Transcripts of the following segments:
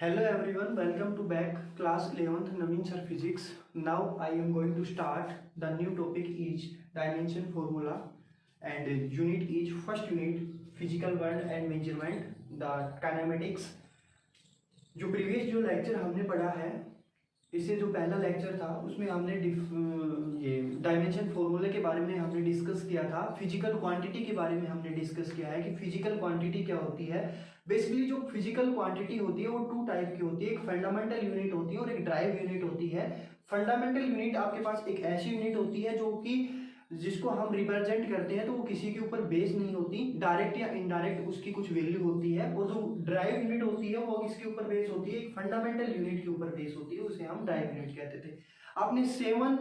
Hello everyone, welcome to back class 11th Naveen Sir Physics. Now I am going to start the new topic is dimension formula and unit is first unit physical world and measurement the kinematics. जो previous जो lecture हमने पढ़ा है इससे जो पहला lecture था उसमें हमने ये डायमेंशन फॉर्मूले के बारे में हमने डिस्कस किया था। फिजिकल क्वांटिटी के बारे में हमने डिस्कस किया है कि फिजिकल क्वांटिटी क्या होती है। बेसिकली जो फिजिकल क्वांटिटी होती है वो टू टाइप की होती है, एक फंडामेंटल यूनिट होती है और एक ड्राइव यूनिट होती है। फंडामेंटल यूनिट आपके पास एक ऐसी यूनिट होती है जो कि जिसको हम रिप्रेजेंट करते हैं तो वो किसी के ऊपर बेस नहीं होती, डायरेक्ट या इनडायरेक्ट उसकी कुछ वैल्यू होती है। और जो ड्राइव यूनिट होती है वो किसके ऊपर बेस होती है, एक फंडामेंटल यूनिट के ऊपर बेस होती है, उसे हम ड्राइव यूनिट कहते थे। आपने 7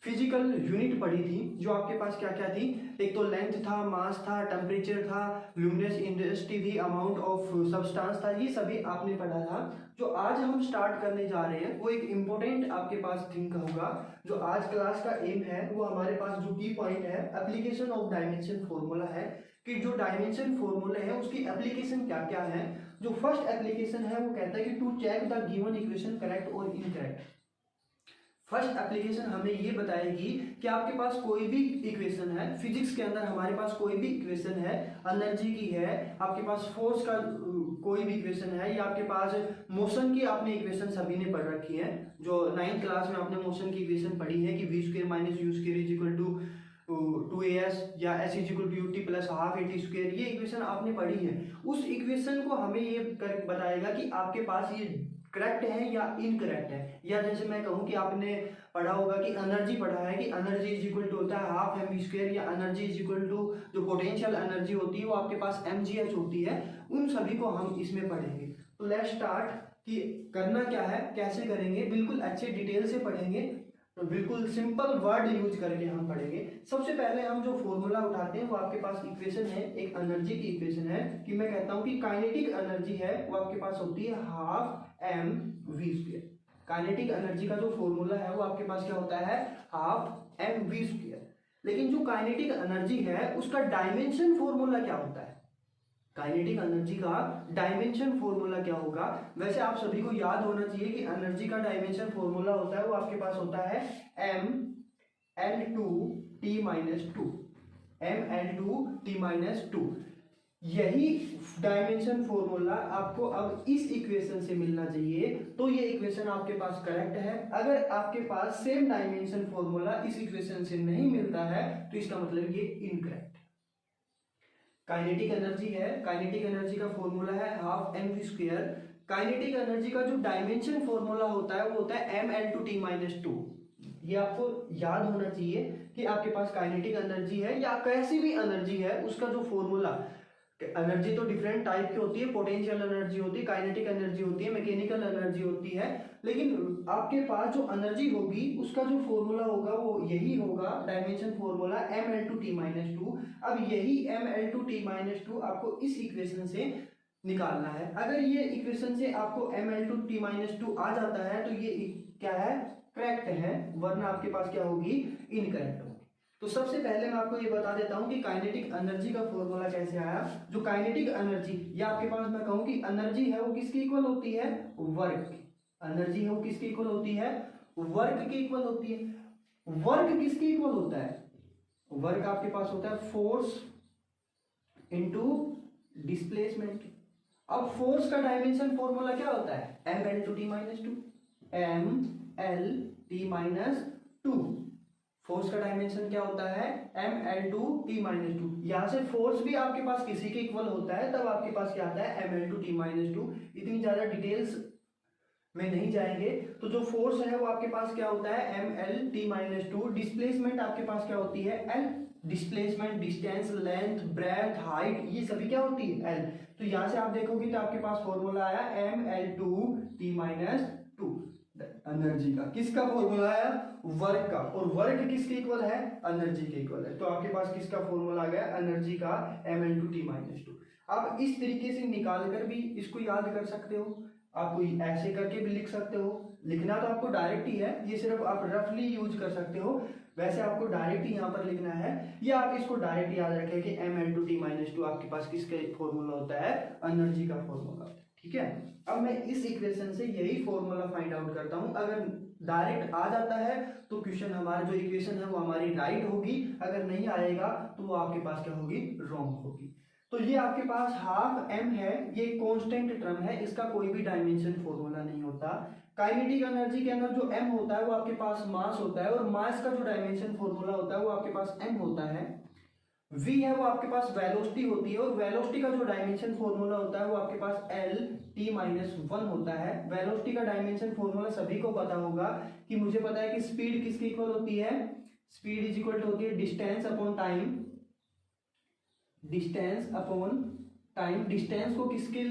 फिजिकल यूनिट पढ़ी थी जो आपके पास क्या क्या थी, एक तो लेंथ था, मास था, टेम्परेचर था, ल्यूमिनस इंटेंसिटी थी, अमाउंट ऑफ सब्सटेंस था, ये सभी आपने पढ़ा था। जो आज हम स्टार्ट करने जा रहे हैं वो एक इम्पोर्टेंट आपके पास थिंग होगा। जो आज क्लास का एम है वो हमारे पास जो की पॉइंट है एप्लीकेशन ऑफ डायमेंशन फॉर्मूला है कि जो डायमेंशन फॉर्मूले है उसकी एप्लीकेशन क्या क्या है। जो फर्स्ट एप्लीकेशन है वो कहता है कि to check the given equation correct और इनकरेक्ट। फर्स्ट एप्लीकेशन हमें ये बताएगी कि आपके पास कोई भी इक्वेशन है, फिजिक्स के अंदर हमारे पास कोई भी इक्वेशन है, एनर्जी की है, आपके पास फोर्स का कोई भी इक्वेशन है, या आपके पास मोशन की आपने इक्वेशन सभी ने पढ़ रखी है। जो 9th क्लास में आपने मोशन की इक्वेशन पढ़ी है कि v² - u² is equal to 2as या s is equal to ut plus half at², ये इक्वेशन आपने पढ़ी है। उस इक्वेशन को हमें ये बताएगा कि आपके पास ये करेक्ट है या इनकरेक्ट है। या जैसे मैं कहूँ कि आपने पढ़ा होगा कि एनर्जी पढ़ा है कि एनर्जी इज इक्वल टू होता है हाफ mv², या एनर्जी इज इक्वल टू जो पोटेंशियल एनर्जी होती है वो आपके पास mgh होती है। उन सभी को हम इसमें पढ़ेंगे। तो लेट्स स्टार्ट कि करना क्या है, कैसे करेंगे, बिल्कुल अच्छे डिटेल से पढ़ेंगे, तो बिल्कुल सिंपल वर्ड यूज करके हम पढ़ेंगे। सबसे पहले हम जो फॉर्मूला उठाते हैं वो आपके पास इक्वेशन है, एक एनर्जी की इक्वेशन है कि मैं कहता हूं कि काइनेटिक एनर्जी है वो आपके पास होती है हाफ mv²। काइनेटिक एनर्जी का जो फॉर्मूला है वो आपके पास क्या होता है, हाफ mv²। लेकिन जो काइनेटिक एनर्जी है उसका डायमेंशन फॉर्मूला क्या होता है, काइनेटिक एनर्जी का डायमेंशन फॉर्मूला क्या होगा। वैसे आप सभी को याद होना चाहिए कि एनर्जी का डायमेंशन फॉर्मूला होता है वो आपके पास होता है mL2T-2, mL2T-2। यही डायमेंशन फॉर्मूला आपको अब इस इक्वेशन से मिलना चाहिए, तो ये इक्वेशन आपके पास करेक्ट है। अगर आपके पास सेम डायमेंशन फॉर्मूला इस इक्वेशन से नहीं मिलता है तो इसका मतलब ये इनकरेक्ट। काइनेटिक एनर्जी है, काइनेटिक एनर्जी का फॉर्मूला है हाफ mv²। काइनेटिक एनर्जी का जो डायमेंशन फॉर्मूला होता है वो होता है mL2T-2। ये आपको याद होना चाहिए कि आपके पास काइनेटिक एनर्जी है या कैसी भी एनर्जी है उसका जो फॉर्मूला, एनर्जी तो डिफरेंट टाइप की होती है, पोटेंशियल एनर्जी होती है, काइनेटिक एनर्जी होती है, मैकेनिकल एनर्जी होती है, लेकिन आपके पास जो एनर्जी होगी उसका जो फॉर्मूला होगा वो यही होगा, डायमेंशन फॉर्मूला mL2T-2। अब यही mL2T-2 आपको इस इक्वेशन से निकालना है। अगर ये इक्वेशन से आपको mL2T-2 आ जाता है तो ये क्या है, करेक्ट है, वरना आपके पास क्या होगी, इनकरेक्ट होगी। तो सबसे पहले मैं आपको ये बता देता हूं कि काइनेटिक एनर्जी का फॉर्मूला कैसे आया। जो काइनेटिक एनर्जी, या आपके पास मैं कहूं कि एनर्जी है वो किसकी इक्वल होती है, वर्क की। एनर्जी है वो किसकी इक्वल होती है, वर्क की इक्वल होती है। वर्क किसकी इक्वल होता है, वर्क आपके पास होता है फोर्स इनटू डिस्प्लेसमेंट। अब फोर्स का डायमेंशन फॉर्मूला क्या होता है, mL2T-2, mL2T-2। फोर्स का डायमेंशन क्या होता है, mL2T-2। यहां से फोर्स भी आपके पास किसी के इक्वल होता है तब आपके पास क्या आता है, mL2T-2। इतनी ज्यादा डिटेल्स में नहीं जाएंगे। तो जो फोर्स है वो आपके पास क्या होता है, mL2T-2। डिस्प्लेसमेंट आपके पास क्या होती है, L। Displacement, distance, length, breadth, height, ये सभी क्या होती है, L। तो यहां से आप देखोगे तो आपके पास फॉर्मूला आया mL2T-2 एनर्जी का। किसका फॉर्मूला आया, वर्क का। और वर्क किसके इक्वल है, एनर्जी के इक्वल है। तो आपके पास किसका फॉर्मूला आ गया, एनर्जी का mL2T-2। आप इस तरीके से निकाल कर भी इसको याद कर सकते हो, आप कोई ऐसे करके भी लिख सकते हो। लिखना तो आपको डायरेक्ट ही है, ये सिर्फ आप रफली यूज कर सकते हो। वैसे आपको डायरेक्ट ही यहाँ पर लिखना है, या आप इसको डायरेक्ट याद रखें कि mL2T-2 आपके पास किसका फॉर्मूला होता है, एनर्जी का फॉर्मूला होता है। ठीक है। अब मैं इस इक्वेशन से यही फॉर्मूला फाइंड आउट करता हूं। अगर डायरेक्ट आ जाता है तो क्वेश्चन हमारा जो इक्वेशन है वो हमारी राइट होगी, अगर नहीं आएगा तो वो आपके पास क्या होगी, रॉन्ग होगी। तो ये आपके पास हाफ m है, ये कांस्टेंट टर्म है, इसका कोई भी डायमेंशन फॉर्मूला नहीं होता। काइनेटिक एनर्जी के अंदर जो m होता है वो आपके पास मास होता है, और मास का जो डायमेंशन फॉर्मूला होता है वो आपके पास m होता है। v है वो आपके पास वेलोसिटी होती है, और वेलोसिटी का जो डायमेंशन फॉर्मूला होता है वो आपके पास l t-1 होता है। वेलोसिटी का डायमेंशन फॉर्मूला सभी को पता होगा कि मुझे पता है कि स्पीड किसके इक्वल होती है, स्पीड इज इक्वल टू होती है distance upon time, distance upon time. Distance को किसके,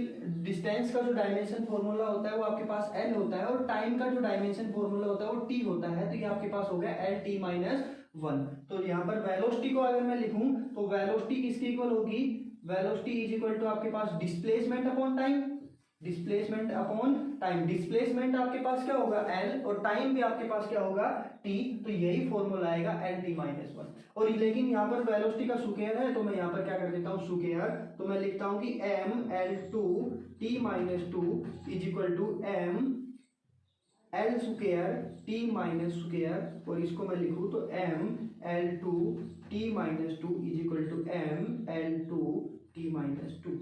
डिस्टेंस का जो डायमेंशन फॉर्मूला होता है वो आपके पास l होता है, और टाइम का जो डायमेंशन फॉर्मूला होता है वो t होता है। तो ये आपके पास हो गया l t-1। तो यहाँ पर वेलोसिटी को अगर मैं लिखूं तो वेलोसिटी किसके इक्वल होगी, वेलोसिटी इज इक्वल टू आपके पास displacement upon time, displacement upon time. Displacement आपके पास क्या होगा l, और टाइम भी आपके पास क्या होगा t। तो यही फॉर्मूला आएगा l t-1। और लेकिन यहाँ पर वेलोसिटी का स्क्वायर है तो मैं यहाँ पर क्या कर देता हूँ स्क्वायर, तो मैं लिखता हूँ कि m l2 is equal to m l square t square, और इसको मैं लिखूँ तो m l2 t-2 is equal to m l2 t-2।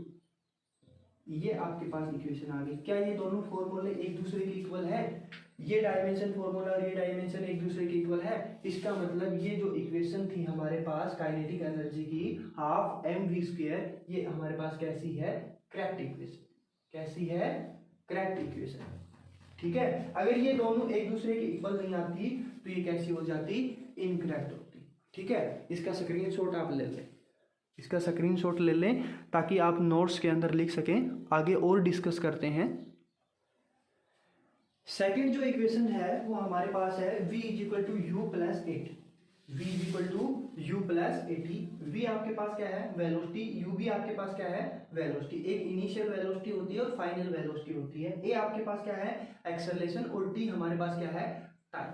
ये आपके पास इक्वेशन आ गई। क्या ये दोनों फॉर्मूले एक दूसरे के इक्वल है, ये डायमेंशन फॉर्मूला और ये डायमेंशन एक दूसरे के इक्वल है? इसका मतलब ये जो इक्वेशन थी हमारे पास काइनेटिक एनर्जी की हाफ mv², ये हमारे पास कैसी है, करेक्ट इक्वेशन। कैसी है, करेक्ट इक्वेशन। ठीक है। अगर ये दोनों एक दूसरे के इक्वल नहीं आती तो ये कैसी हो जाती, इनकरेक्ट होती। ठीक है। इसका स्क्रीनशॉट आप ले लें, इसका स्क्रीनशॉट ले लें ताकि आप नोट्स के अंदर लिख सकें। आगे और डिस्कस करते हैं। सेकंड जो इक्वेशन है वो हमारे पास है v is equal to U plus 8, v is equal to U plus 80। v आपके पास क्या है, वेलोसिटी, u भी आपके पास क्या है, वेलोसिटी। एक इनिशियल वेलोसिटी होती है और फाइनल वेलोसिटी होती है। a आपके पास क्या है, एक्सेलरेशन, और t हमारे पास क्या है, टाइम।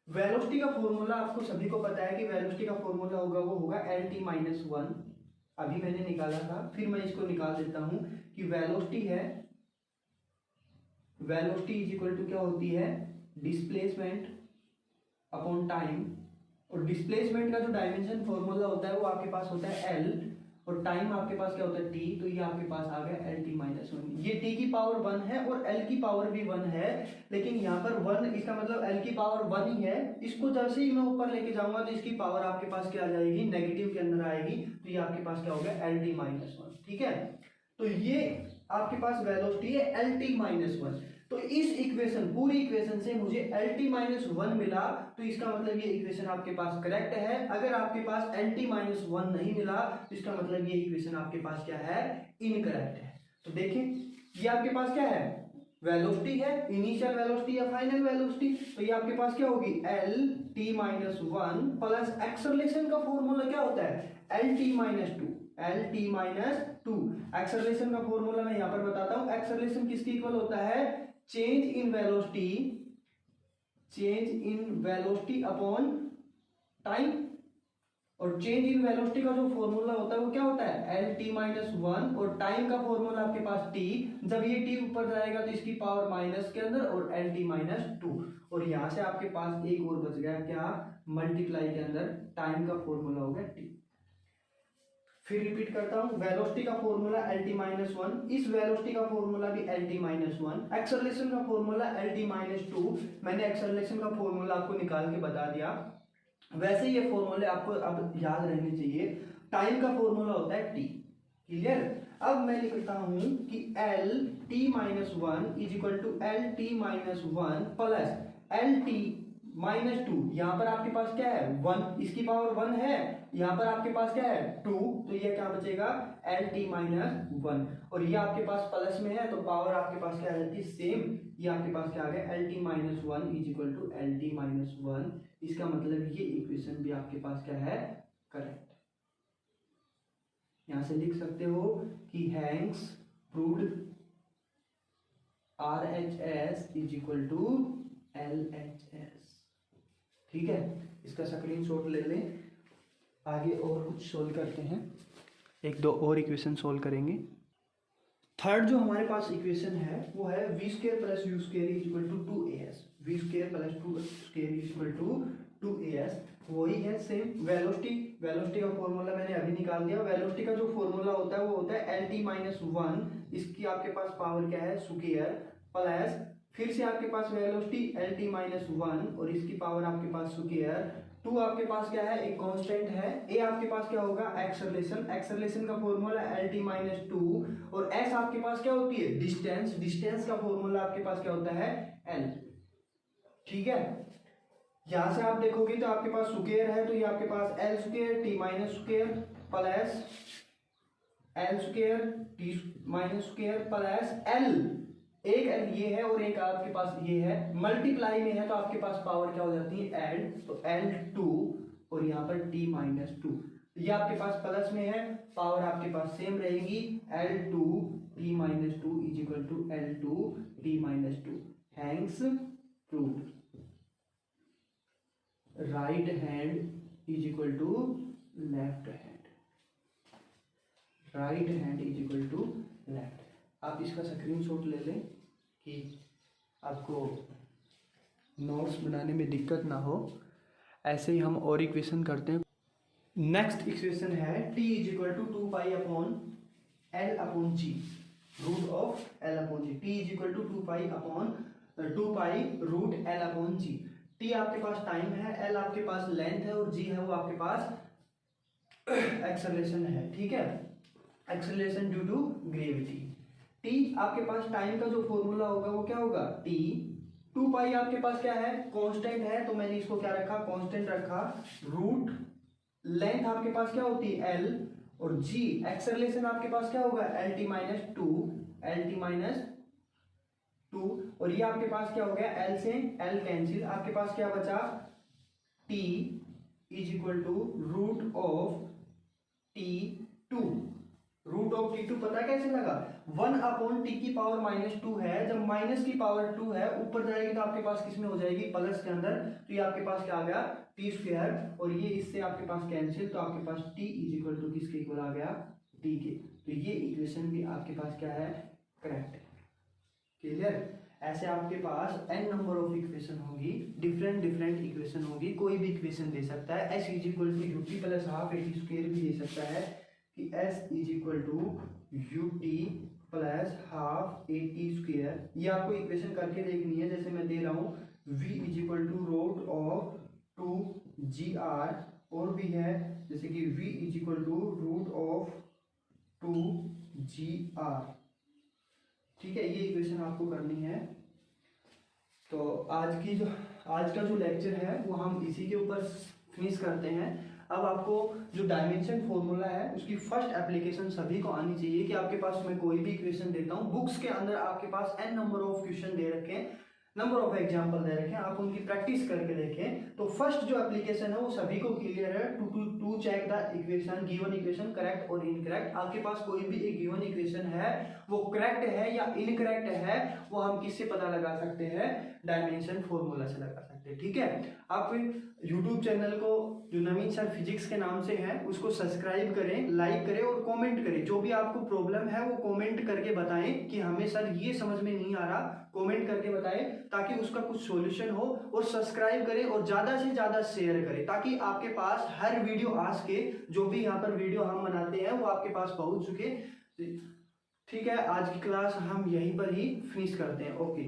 वेलोसिटी का फॉर्मूला आपको सभी को पता है कि वेलोसिटी का फॉर्मूला होगा वो होगा lt-1। अभी मैंने निकाला था, फिर मैं इसको निकाल देता हूं कि वेलोसिटी है, वेलोसिटी इज इक्वल टू क्या होती है, डिस्प्लेसमेंट अपॉन टाइम। और डिस्प्लेसमेंट का जो डायमेंशन फॉर्मूला होता है वो आपके पास होता है l, और टाइम आपके पास क्या होता है t। तो ये आपके पास आ गया lt-1। ये t की पावर 1 है और l की पावर भी 1 है, लेकिन यहाँ पर 1, इसका मतलब l की पावर 1 ही है। इसको जैसे ही मैं ऊपर लेके जाऊंगा तो इसकी पावर आपके पास क्या आ जाएगी, नेगेटिव के अंदर आएगी। तो ये आपके पास क्या हो गया, lt-1। ठीक है। तो ये आपके पास वेलोसिटी है lt-1। तो इस इक्वेशन, पूरी इक्वेशन से मुझे lt-1 मिला, तो इसका मतलब ये इक्वेशन आपके पास करेक्ट है। अगर आपके पास lt-1 नहीं मिला तो इसका मतलब ये इक्वेशन आपके पास क्या है, इनकरेक्ट है। तो देखें ये आपके पास क्या है, वेलोसिटी है, इनिशियल वेलोसिटी या फाइनल वेलोसिटी। तो ये आपके पास क्या होगी, lt-1 प्लस एक्सेलरेशन का फॉर्मूला क्या होता है, lt-2। lt-2 एक्सेलरेशन का फॉर्मूला मैं यहां पर बताता हूं। एक्सेलरेशन किसके इक्वल होता है, change in velocity, change in velocity upon time. और चेंज इन वेलोसिटी का जो फॉर्मूला होता है वो क्या होता है, lt-1, और टाइम का फॉर्मूला आपके पास t। जब ये t ऊपर जाएगा तो इसकी पावर माइनस के अंदर, और lt-2। और यहां से आपके पास एक और बच गया क्या, मल्टीप्लाई के अंदर टाइम का फॉर्मूला हो गया t। फिर रिपीट करता हूं, वेलोसिटी का फॉर्मूला lt-1, इस वेलोसिटी का फॉर्मूला भी lt-1, एक्सेलरेशन का फॉर्मूला lt-2। मैंने एक्सेलरेशन का फॉर्मूला आपको निकाल के बता दिया। वैसे ये फॉर्मूले आपको अब याद रहने चाहिए। टाइम का फॉर्मूला होता है t। क्लियर। अब मैं लिखता हूं कि lt-1 is equal to lt-1 plus lt-2। यहां पर आपके पास क्या है, 1, इसकी पावर 1 है, यहां पर आपके पास क्या है 2, तो ये क्या बचेगा, lt-1। और ये आपके पास प्लस में है तो पावर आपके पास क्या है, सेम। ये आपके पास क्या आ गया, lt-1 is equal to lt-1। इसका मतलब ये इक्वेशन भी आपके पास क्या है, करेक्ट। यहां से लिख सकते हो कि hence proved RHS is equal to LHS। ठीक है। इसका स्क्रीनशॉट ले लें। आगे और कुछ सोल्व करते हैं, एक दो और इक्वेशन सोल्व करेंगे। थर्ड जो हमारे पास इक्वेशन है वो है V square plus U square is equal to 2as, V square plus 2 square is equal to 2as। वही है सेम वेलोसिटी, वेलोसिटी का फॉर्मूला मैंने अभी निकाल दिया। वेलोसिटी का जो फॉर्मूला होता है वो होता है lt माइनस 1, इसकी आपके पास पावर क्या है स्क्वायर, प्लस फिर से आपके पास वेलोसिटी lt माइनस 1 और इसकी पावर आपके पास स्क्वायर, 2 आपके पास क्या है एक कांस्टेंट है, a आपके पास क्या होगा एक्सेलरेशन, एक्सेलरेशन का फॉर्मूला lt माइनस 2 और s आपके पास क्या होती है डिस्टेंस, डिस्टेंस का फॉर्मूला आपके पास क्या होता है l। ठीक है, यहां से आप देखोगे तो आपके पास स्क्वायर है तो ये आपके पास l square t minus square plus l square t minus square plus l, एक l ये है और एक आपके पास ये है, मल्टीप्लाई में है तो आपके पास पावर क्या हो जाती है l, तो l2 और यहाँ पर t माइनस 2, ये आपके पास प्लस में है, पावर आपके पास सेम रहेगी l2 t minus 2 is equal to l2 t minus 2। Hence proved, right hand is equal to left hand, right hand is equal to left. आप इसका स्क्रीनशॉट ले लें कि आपको नोट्स बनाने में दिक्कत ना हो। ऐसे ही हम और इक्वेशन करते हैं। नेक्स्ट इक्वेशन है t is equal to 2 pi upon l upon g, root of l upon g, t is equal to 2 pi root l upon g। t आपके पास टाइम है, l आपके पास लेंथ है और g है वो आपके पास एक्सेलरेशन है। ठीक है, acceleration due to gravity. t आपके पास टाइम का जो फॉर्मूला होगा वो क्या होगा t, 2 पाई आपके पास क्या है कांस्टेंट है तो मैंने इसको क्या रखा कांस्टेंट रखा, रूट लेंथ आपके पास क्या होती है l और g, एक्सेलरेशन आपके पास क्या होगा lt माइनस 2, lt माइनस 2 और ये आपके पास क्या हो गया l से l कैंसिल, आपके पास क्या बचा t is equal to root of t2, root of t2 पता कैसे लगा 1 अपॉन t की पावर माइनस 2 है, जब माइनस की पावर 2 है ऊपर जाएगी तो आपके पास किस में हो जाएगी प्लस के अंदर, तो ये आपके पास क्या आ गया t स्क्वायर और ये इससे आपके पास कैंसिल, तो आपके पास t इज इक्वल टू किसके इक्वल आ गया t के। तो ये इक्वेशन भी आपके पास क्या है करेक्ट है। क्लियर, ऐसे आपके पास n नंबर ऑफ इक्वेशन होगी, डिफरेंट इक्वेशन होगी, कोई भी इक्वेशन दे सकता है। s is equal to ut plus half at square भी दे सकता है कि s is equal to ut plus half at square, ये आपको इक्वेशन करके देखनी है। जैसे मैं दे रहा हूँ v is equal to root of 2gr, और भी है जैसे कि v is equal to root of 2gr। ठीक है, ये इक्वेशन आपको करनी है। तो आज का जो लेक्चर है वो हम इसी के ऊपर फिनिश करते हैं। अब आपको जो डायमेंशन फॉर्मूला है उसकी फर्स्ट एप्लीकेशन सभी को आनी चाहिए कि आपके पास मैं कोई भी इक्वेशन देता हूँ, बुक्स के अंदर आपके पास n नंबर ऑफ क्वेश्चन दे रखे हैं, नंबर ऑफ एग्जाम्पल दे रखे हैं, आप उनकी प्रैक्टिस करके देखें। तो फर्स्ट जो एप्लीकेशन है वो सभी को क्लियर है, to check the equation, given equation correct और इनकरेक्ट। आपके पास कोई भी एक गिवन इक्वेशन है वो करेक्ट है या इनकरेक्ट है वो हम किससे पता लगा सकते हैं, डायमेंशन फॉर्मूला से लगा सकते हैं। ठीक है, आप यूट्यूब चैनल को जो नवीन सर फिजिक्स के नाम से है उसको सब्सक्राइब करें, लाइक करें और कमेंट करें। जो भी आपको प्रॉब्लम है वो कमेंट करके बताएं कि हमें सर ये समझ में नहीं आ रहा, कमेंट करके बताएं ताकि उसका कुछ सॉल्यूशन हो। और सब्सक्राइब करें और ज्यादा से ज्यादा शेयर करें ताकि आपके पास हर वीडियो आ सके, जो भी यहाँ पर वीडियो हम बनाते हैं वो आपके पास पहुंच चुके। ठीक है, आज की क्लास हम यहीं पर ही फिनिश करते हैं। ओके।